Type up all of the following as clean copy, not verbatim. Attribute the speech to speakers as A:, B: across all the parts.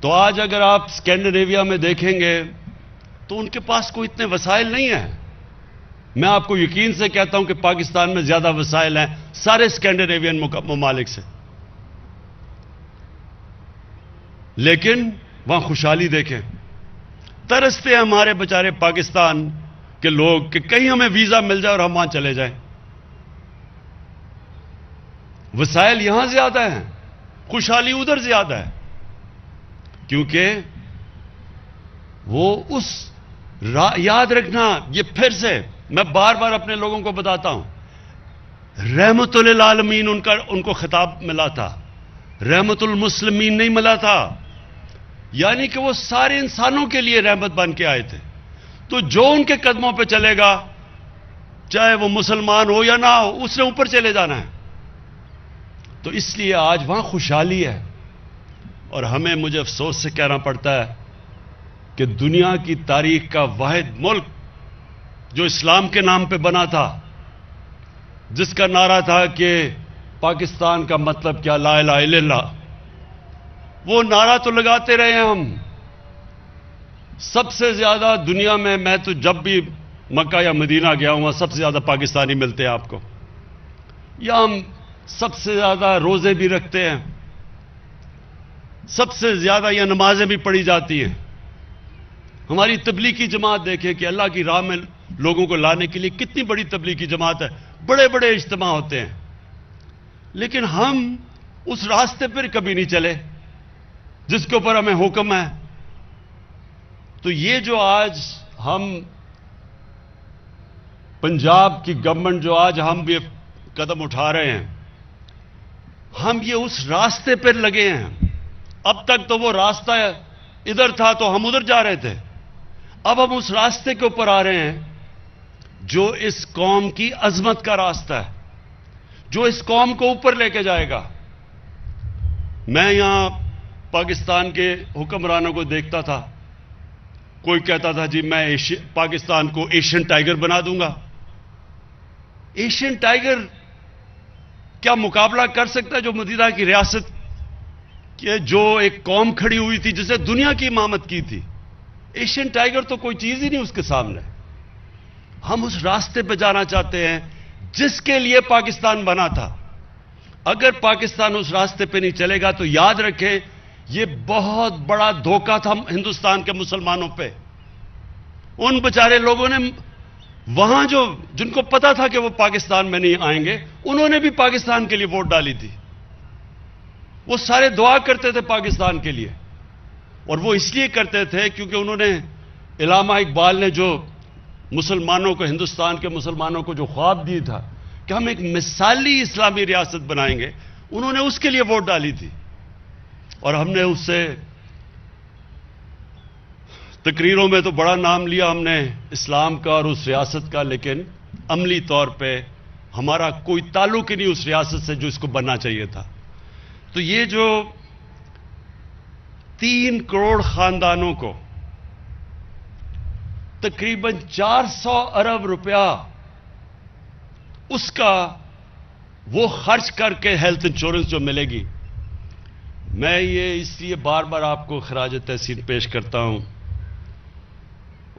A: تو آج اگر آپ اسکینڈینیویا میں دیکھیں گے تو ان کے پاس کوئی اتنے وسائل نہیں ہیں. میں آپ کو یقین سے کہتا ہوں کہ پاکستان میں زیادہ وسائل ہیں سارے اسکینڈینیوین ممالک سے. لیکن وہاں خوشحالی دیکھیں. ترستے ہیں ہمارے بیچارے پاکستان کے لوگ کہ کہیں ہمیں ویزا مل جائے اور ہم وہاں چلے جائیں. وسائل یہاں زیادہ ہیں, خوشحالی ادھر زیادہ ہے, کیونکہ وہ یاد رکھنا, یہ پھر سے میں بار بار اپنے لوگوں کو بتاتا ہوں, رحمت للعالمین ان کو خطاب ملا تھا, رحمت المسلمین نہیں ملا تھا. یعنی کہ وہ سارے انسانوں کے لیے رحمت بن کے آئے تھے. تو جو ان کے قدموں پہ چلے گا, چاہے وہ مسلمان ہو یا نہ ہو, اس نے اوپر چلے جانا ہے. تو اس لیے آج وہاں خوشحالی ہے. اور مجھے افسوس سے کہنا پڑتا ہے کہ دنیا کی تاریخ کا واحد ملک جو اسلام کے نام پہ بنا تھا, جس کا نعرہ تھا کہ پاکستان کا مطلب کیا, لا الہ الا اللہ, وہ نعرہ تو لگاتے رہے ہیں ہم. سب سے زیادہ دنیا میں تو جب بھی مکہ یا مدینہ گیا ہوں, سب سے زیادہ پاکستانی ملتے ہیں آپ کو. یا ہم سب سے زیادہ روزے بھی رکھتے ہیں, سب سے زیادہ یہ نمازیں بھی پڑھی جاتی ہیں. ہماری تبلیغی جماعت دیکھیں کہ اللہ کی راہ میں لوگوں کو لانے کے لیے کتنی بڑی تبلیغی جماعت ہے, بڑے بڑے اجتماع ہوتے ہیں. لیکن ہم اس راستے پر کبھی نہیں چلے جس کے اوپر ہمیں حکم ہے. تو یہ جو آج ہم پنجاب کی گورنمنٹ جو آج ہم بھی قدم اٹھا رہے ہیں, ہم یہ اس راستے پر لگے ہیں. اب تک تو وہ راستہ ادھر تھا تو ہم ادھر جا رہے تھے. اب ہم اس راستے کے اوپر آ رہے ہیں جو اس قوم کی عظمت کا راستہ ہے, جو اس قوم کو اوپر لے کے جائے گا. میں یہاں پاکستان کے حکمرانوں کو دیکھتا تھا, کوئی کہتا تھا جی میں پاکستان کو ایشین ٹائیگر بنا دوں گا. ایشین ٹائیگر کیا مقابلہ کر سکتا ہے جو مدینہ کی ریاست کہ جو ایک قوم کھڑی ہوئی تھی جسے دنیا کی امامت کی تھی. ایشین ٹائیگر تو کوئی چیز ہی نہیں اس کے سامنے. ہم اس راستے پہ جانا چاہتے ہیں جس کے لیے پاکستان بنا تھا. اگر پاکستان اس راستے پہ نہیں چلے گا تو یاد رکھیں یہ بہت بڑا دھوکہ تھا ہندوستان کے مسلمانوں پہ. ان بیچارے لوگوں نے وہاں جن کو پتا تھا کہ وہ پاکستان میں نہیں آئیں گے, انہوں نے بھی پاکستان کے لیے ووٹ ڈالی تھی. وہ سارے دعا کرتے تھے پاکستان کے لیے, اور وہ اس لیے کرتے تھے کیونکہ انہوں نے, علامہ اقبال نے جو مسلمانوں کو, ہندوستان کے مسلمانوں کو جو خواب دی تھا کہ ہم ایک مثالی اسلامی ریاست بنائیں گے, انہوں نے اس کے لیے ووٹ ڈالی تھی. اور ہم نے اس سے تقریروں میں تو بڑا نام لیا ہم نے اسلام کا اور اس ریاست کا, لیکن عملی طور پہ ہمارا کوئی تعلق ہی نہیں اس ریاست سے جو اس کو بننا چاہیے تھا. تو یہ جو 3 کروڑ خاندانوں کو تقریباً 400 ارب روپیہ اس کا وہ خرچ کر کے ہیلتھ انشورنس جو ملے گی, میں یہ اس لیے بار بار آپ کو خراج تحسین پیش کرتا ہوں,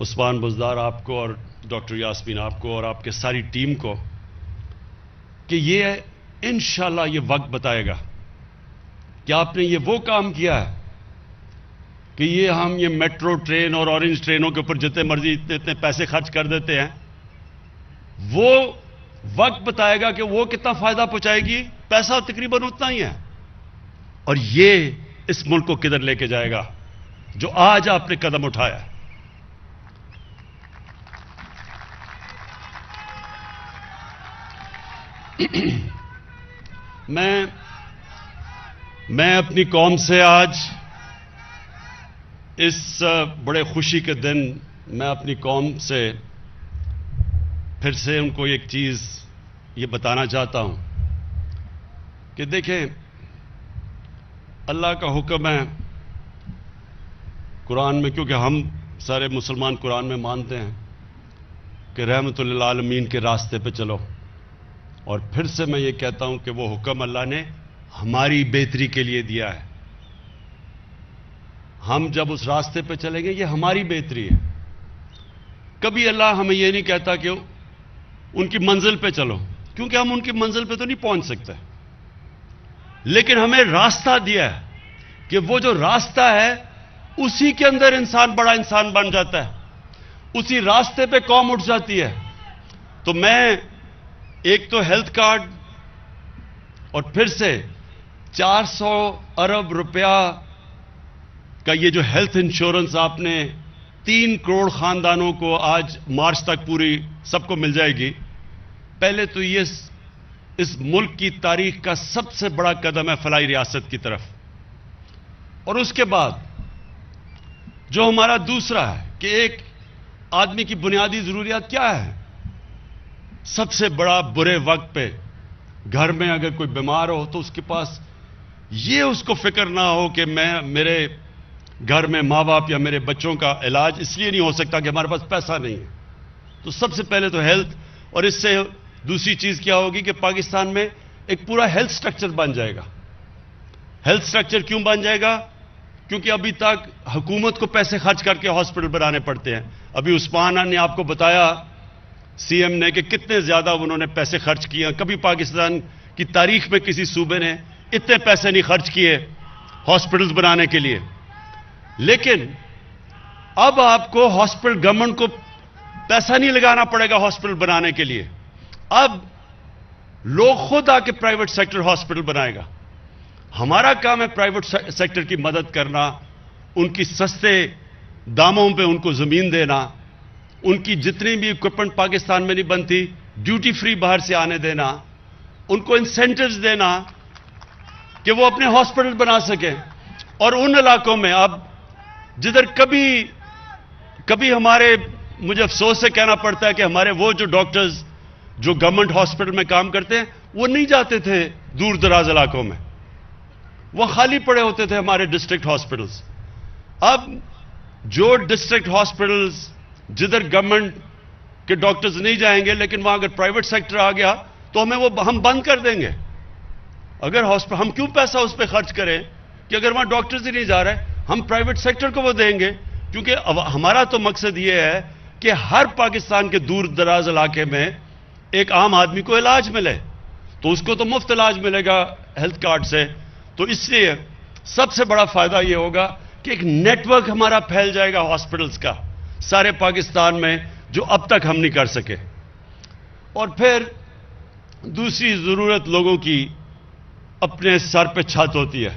A: عثمان بزدار آپ کو اور ڈاکٹر یاسمین آپ کو اور آپ کے ساری ٹیم کو, کہ یہ انشاءاللہ یہ وقت بتائے گا کہ آپ نے یہ وہ کام کیا ہے کہ ہم یہ میٹرو ٹرین اور اورنج ٹرینوں کے اوپر جتنے مرضی اتنے پیسے خرچ کر دیتے ہیں, وہ وقت بتائے گا کہ وہ کتنا فائدہ پہنچائے گی. پیسہ تقریباً اتنا ہی ہے, اور یہ اس ملک کو کدھر لے کے جائے گا جو آج آپ نے قدم اٹھایا. میں اپنی قوم سے آج اس بڑے خوشی کے دن میں اپنی قوم سے پھر سے ان کو ایک چیز یہ بتانا چاہتا ہوں کہ دیکھیں, اللہ کا حکم ہے قرآن میں, کیونکہ ہم سارے مسلمان قرآن میں مانتے ہیں کہ رحمت للعالمین کے راستے پہ چلو. اور پھر سے میں یہ کہتا ہوں کہ وہ حکم اللہ نے ہماری بہتری کے لیے دیا ہے. ہم جب اس راستے پہ چلیں گے یہ ہماری بہتری ہے. کبھی اللہ ہمیں یہ نہیں کہتا کہ ان کی منزل پہ چلو، کیونکہ ہم ان کی منزل پہ تو نہیں پہنچ سکتے، لیکن ہمیں راستہ دیا ہے کہ وہ جو راستہ ہے اسی کے اندر انسان بڑا انسان بن جاتا ہے، اسی راستے پہ قوم اٹھ جاتی ہے. تو میں ایک تو ہیلتھ کارڈ اور پھر سے 400 ارب روپیہ کا یہ جو ہیلتھ انشورنس آپ نے 3 کروڑ خاندانوں کو آج مارچ تک پوری سب کو مل جائے گی. پہلے تو یہ اس ملک کی تاریخ کا سب سے بڑا قدم ہے فلاحی ریاست کی طرف. اور اس کے بعد جو ہمارا دوسرا ہے کہ ایک آدمی کی بنیادی ضروریات کیا ہے؟ سب سے بڑا برے وقت پہ گھر میں اگر کوئی بیمار ہو تو اس کے پاس یہ اس کو فکر نہ ہو کہ میرے گھر میں ماں باپ یا میرے بچوں کا علاج اس لیے نہیں ہو سکتا کہ ہمارے پاس پیسہ نہیں ہے. تو سب سے پہلے تو ہیلتھ، اور اس سے دوسری چیز کیا ہوگی کہ پاکستان میں ایک پورا ہیلتھ سٹرکچر بن جائے گا. ہیلتھ سٹرکچر کیوں بن جائے گا؟ کیونکہ ابھی تک حکومت کو پیسے خرچ کر کے ہاسپٹل بنانے پڑتے ہیں. ابھی عثمان نے آپ کو بتایا سی ایم نے کہ کتنے زیادہ انہوں نے پیسے خرچ کیے ہیں. کبھی پاکستان کی تاریخ میں کسی صوبے نے اتنے پیسے نہیں خرچ کیے ہاسپٹلز بنانے کے لیے. لیکن اب آپ کو ہاسپٹل، گورنمنٹ کو پیسہ نہیں لگانا پڑے گا ہاسپٹل بنانے کے لیے. اب لوگ خود آ کے پرائیویٹ سیکٹر ہاسپٹل بنائے گا. ہمارا کام ہے پرائیویٹ سیکٹر کی مدد کرنا، ان کی سستے داموں پہ ان کو زمین دینا، ان کی جتنی بھی اکوپمنٹ پاکستان میں نہیں بنتی ڈیوٹی فری باہر سے آنے دینا، ان کو انسینٹیوز دینا کہ وہ اپنے ہاسپٹل بنا سکیں. اور ان علاقوں میں اب جدھر کبھی ہمارے، مجھے افسوس سے کہنا پڑتا ہے کہ ہمارے وہ جو ڈاکٹرز جو گورنمنٹ ہاسپٹل میں کام کرتے ہیں وہ نہیں جاتے تھے دور دراز علاقوں میں، وہ خالی پڑے ہوتے تھے ہمارے ڈسٹرکٹ ہاسپٹلز. اب جو ڈسٹرکٹ ہاسپٹلز جدھر گورنمنٹ کے ڈاکٹرز نہیں جائیں گے لیکن وہاں اگر پرائیویٹ سیکٹر آ گیا تو ہم بند کر دیں گے. اگر ہم کیوں پیسہ اس پہ خرچ کریں کہ اگر وہاں ڈاکٹرز ہی نہیں جا رہے ہم پرائیویٹ سیکٹر کو وہ دیں گے. کیونکہ ہمارا تو مقصد یہ ہے کہ ہر پاکستان کے دور دراز علاقے میں ایک عام آدمی کو علاج ملے، تو اس کو تو مفت علاج ملے گا ہیلتھ کارڈ سے. تو اس لیے سب سے بڑا فائدہ یہ ہوگا کہ ایک نیٹ ورک ہمارا پھیل جائے گا ہاسپٹلز کا سارے پاکستان میں، جو اب تک ہم نہیں کر سکے. اور پھر دوسری ضرورت لوگوں کی اپنے سر پہ چھت ہوتی ہے.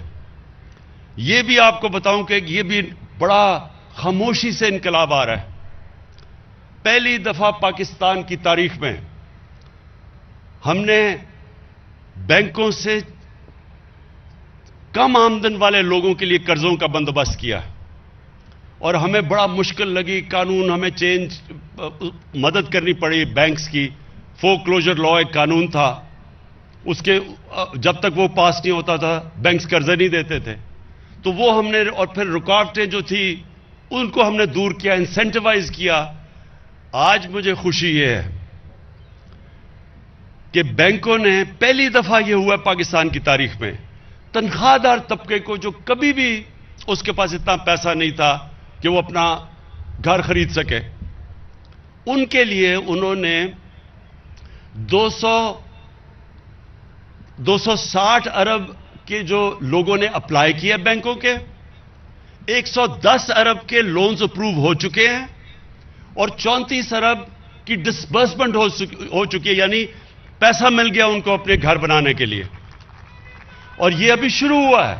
A: یہ بھی آپ کو بتاؤں کہ یہ بھی بڑا خاموشی سے انقلاب آ رہا ہے. پہلی دفعہ پاکستان کی تاریخ میں ہم نے بینکوں سے کم آمدن والے لوگوں کے لیے قرضوں کا بندوبست کیا، اور ہمیں بڑا مشکل لگی. قانون ہمیں مدد کرنی پڑی بینکس کی. فور کلوجر لا ایک قانون تھا، اس کے جب تک وہ پاس نہیں ہوتا تھا بینکس قرضے نہیں دیتے تھے. تو وہ ہم نے، اور پھر رکاوٹیں جو تھی ان کو ہم نے دور کیا، انسینٹیوائز کیا. آج مجھے خوشی یہ ہے کہ بینکوں نے پہلی دفعہ یہ ہوا پاکستان کی تاریخ میں تنخواہ دار طبقے کو، جو کبھی بھی اس کے پاس اتنا پیسہ نہیں تھا کہ وہ اپنا گھر خرید سکے، ان کے لیے انہوں نے 260 ارب کے جو لوگوں نے اپلائی کیا بینکوں کے، 110 ارب کے لونز اپروو ہو چکے ہیں اور 34 ارب کی ڈسبرسمنٹ ہو چکی ہے، یعنی پیسہ مل گیا ان کو اپنے گھر بنانے کے لیے. اور یہ ابھی شروع ہوا ہے.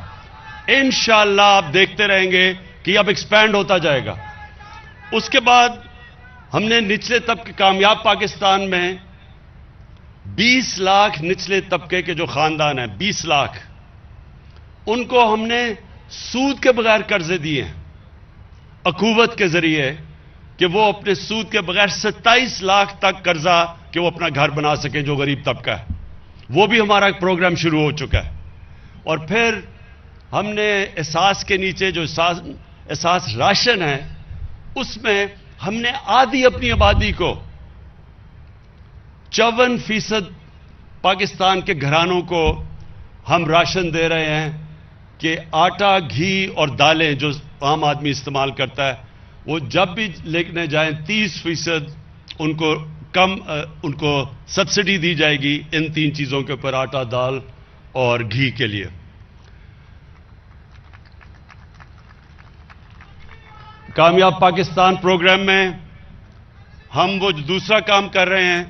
A: انشاءاللہ آپ دیکھتے رہیں گے کہ اب ایکسپینڈ ہوتا جائے گا. اس کے بعد ہم نے نچلے طبقے، کامیاب پاکستان میں 20 لاکھ نچلے طبقے کے جو خاندان ہیں، 20 لاکھ، ان کو ہم نے سود کے بغیر قرضے دیے ہیں اخوت کے ذریعے، کہ وہ اپنے سود کے بغیر 27 لاکھ تک قرضہ کہ وہ اپنا گھر بنا سکیں جو غریب طبقہ ہے. وہ بھی ہمارا ایک پروگرام شروع ہو چکا ہے. اور پھر ہم نے احساس کے نیچے جو احساس راشن ہے، اس میں ہم نے آدھی اپنی آبادی کو 54% پاکستان کے گھرانوں کو ہم راشن دے رہے ہیں کہ آٹا، گھی اور دالیں جو عام آدمی استعمال کرتا ہے، وہ جب بھی لینے جائیں 30% ان کو سبسڈی دی جائے گی ان 3 چیزوں کے اوپر، آٹا، دال اور گھی کے لیے۔ کامیاب پاکستان پروگرام میں ہم وہ دوسرا کام کر رہے ہیں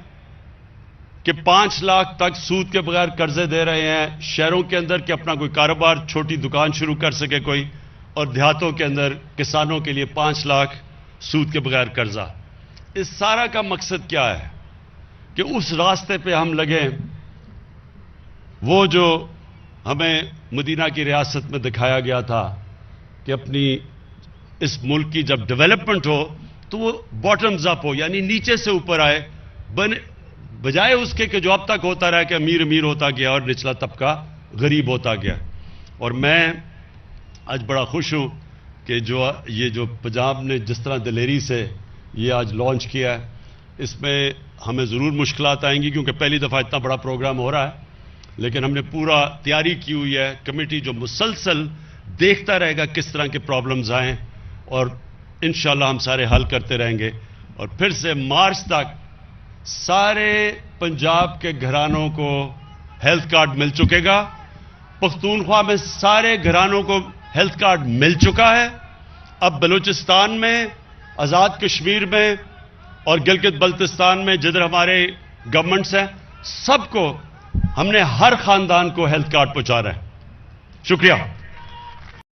A: کہ 5 لاکھ تک سود کے بغیر قرضے دے رہے ہیں شہروں کے اندر کہ اپنا کوئی کاروبار، چھوٹی دکان شروع کر سکے کوئی، اور دیہاتوں کے اندر کسانوں کے لیے 5 لاکھ سود کے بغیر قرضہ۔ اس سارا کا مقصد کیا ہے کہ اس راستے پہ ہم لگیں، وہ جو ہمیں مدینہ کی ریاست میں دکھایا گیا تھا کہ اپنی اس ملک کی جب ڈیولپمنٹ ہو تو وہ باٹمز اپ ہو، یعنی نیچے سے اوپر آئے، بجائے اس کے کہ جو اب تک ہوتا رہا کہ امیر امیر ہوتا گیا اور نچلا طبقہ غریب ہوتا گیا۔ اور میں آج بڑا خوش ہوں کہ یہ جو پنجاب نے جس طرح دلیری سے یہ آج لانچ کیا ہے، اس میں ہمیں ضرور مشکلات آئیں گی کیونکہ پہلی دفعہ اتنا بڑا پروگرام ہو رہا ہے، لیکن ہم نے پورا تیاری کی ہوئی ہے، کمیٹی جو مسلسل دیکھتا رہے گا کس طرح کے پرابلمز آئیں، اور انشاءاللہ ہم سارے حل کرتے رہیں گے۔ اور پھر سے مارچ تک سارے پنجاب کے گھرانوں کو ہیلتھ کارڈ مل چکے گا، پختونخوا میں سارے گھرانوں کو ہیلتھ کارڈ مل چکا ہے، اب بلوچستان میں، آزاد کشمیر میں اور گلگت بلتستان میں جدھر ہمارے گورنمنٹس ہیں، سب کو ہم نے ہر خاندان کو ہیلتھ کارڈ پہنچا رہے ہیں۔ شکریہ۔